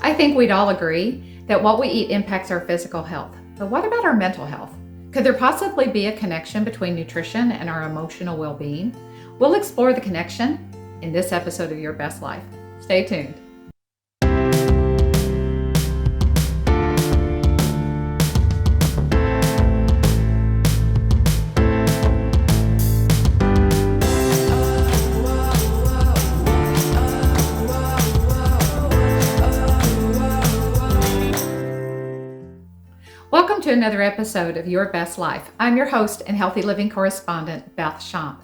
I think we'd all agree that what we eat impacts our physical health. But what about our mental health? Could there possibly be a connection between nutrition and our emotional well-being? We'll explore the connection in this episode of Your Best Life. Stay tuned. Welcome to another episode of Your Best Life. I'm your host and healthy living correspondent, Beth Schomp.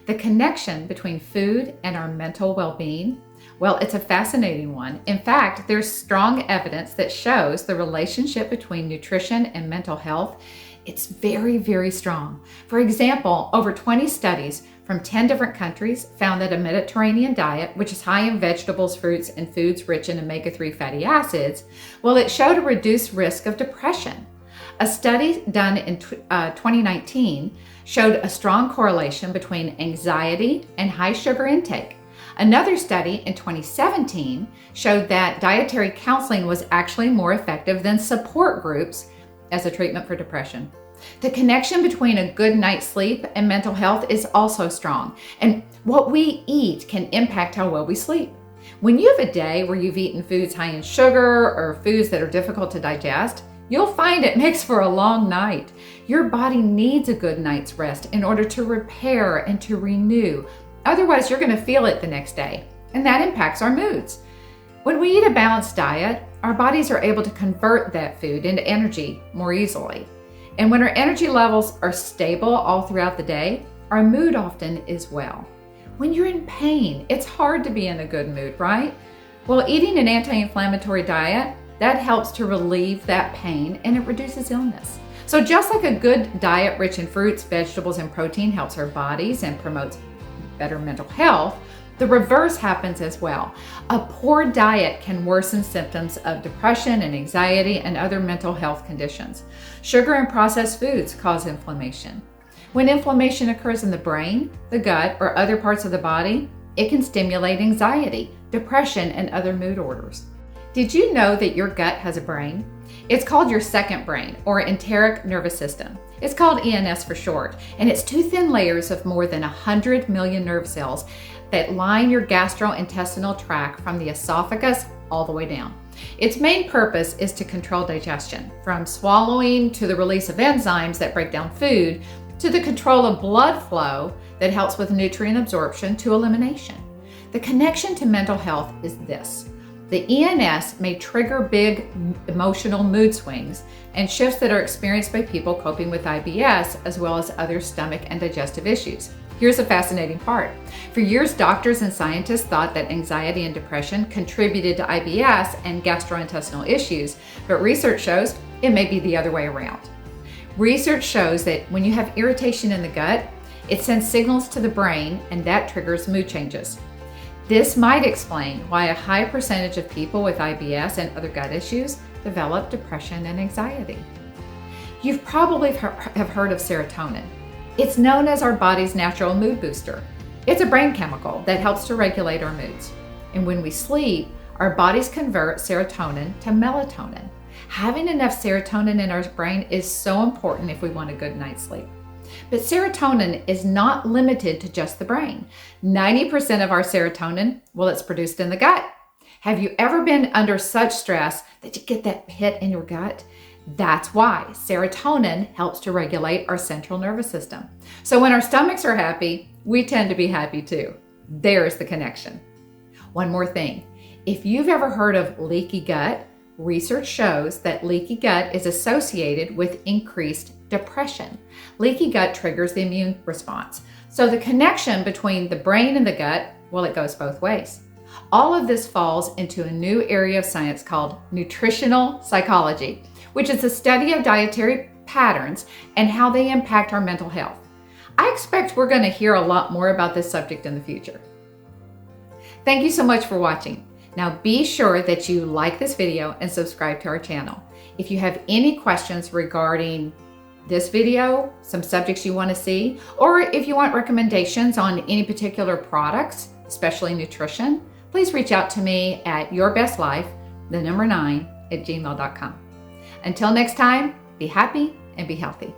The connection between food and our mental well-being, well, it's a fascinating one. In fact, there's strong evidence that shows the relationship between nutrition and mental health. It's very, very strong. For example, over 20 studies from 10 different countries found that a Mediterranean diet, which is high in vegetables, fruits, and foods rich in omega-3 fatty acids, well, it showed a reduced risk of depression. A study done in 2019 showed a strong correlation between anxiety and high sugar intake. Another study in 2017 showed that dietary counseling was actually more effective than support groups as a treatment for depression. The connection between a good night's sleep and mental health is also strong, and what we eat can impact how well we sleep. When you have a day where you've eaten foods high in sugar or foods that are difficult to digest, you'll find it makes for a long night. Your body needs a good night's rest in order to repair and to renew. Otherwise, you're going to feel it the next day, and that impacts our moods. When we eat a balanced diet, our bodies are able to convert that food into energy more easily. And when our energy levels are stable all throughout the day, our mood often is well. When you're in pain, it's hard to be in a good mood, right? Well, eating an anti-inflammatory diet, that helps to relieve that pain and it reduces illness. So just like a good diet rich in fruits, vegetables, and protein helps our bodies and promotes better mental health, the reverse happens as well. A poor diet can worsen symptoms of depression and anxiety and other mental health conditions. Sugar and processed foods cause inflammation. When inflammation occurs in the brain, the gut, or other parts of the body, it can stimulate anxiety, depression, and other mood disorders. Did you know that your gut has a brain? It's called your second brain, or enteric nervous system. It's called ENS for short, and it's two thin layers of more than 100 million nerve cells that line your gastrointestinal tract from the esophagus all the way down. Its main purpose is to control digestion, from swallowing to the release of enzymes that break down food, to the control of blood flow that helps with nutrient absorption to elimination. The connection to mental health is this. The ENS may trigger big emotional mood swings and shifts that are experienced by people coping with IBS as well as other stomach and digestive issues. Here's a fascinating part. For years, doctors and scientists thought that anxiety and depression contributed to IBS and gastrointestinal issues, but research shows it may be the other way around. Research shows that when you have irritation in the gut, it sends signals to the brain and that triggers mood changes. This might explain why a high percentage of people with IBS and other gut issues develop depression and anxiety. You've probably have heard of serotonin. It's known as our body's natural mood booster. It's a brain chemical that helps to regulate our moods. And when we sleep, our bodies convert serotonin to melatonin. Having enough serotonin in our brain is so important if we want a good night's sleep. But serotonin is not limited to just the brain. 90% of our serotonin, well, it's produced in the gut. Have you ever been under such stress that you get that pit in your gut? That's why serotonin helps to regulate our central nervous system. So when our stomachs are happy, we tend to be happy too. There's the connection. One more thing. If you've ever heard of leaky gut, research shows that leaky gut is associated with increased depression. Leaky gut triggers the immune response. So the connection between the brain and the gut, well, it goes both ways. All of this falls into a new area of science called nutritional psychology, which is the study of dietary patterns and how they impact our mental health. I expect we're going to hear a lot more about this subject in the future. Thank you so much for watching. Now be sure that you like this video and subscribe to our channel. If you have any questions regarding this video, some subjects you want to see, or if you want recommendations on any particular products, especially nutrition, please reach out to me at Your Best Life, 9 at gmail.com. Until next time, be happy and be healthy.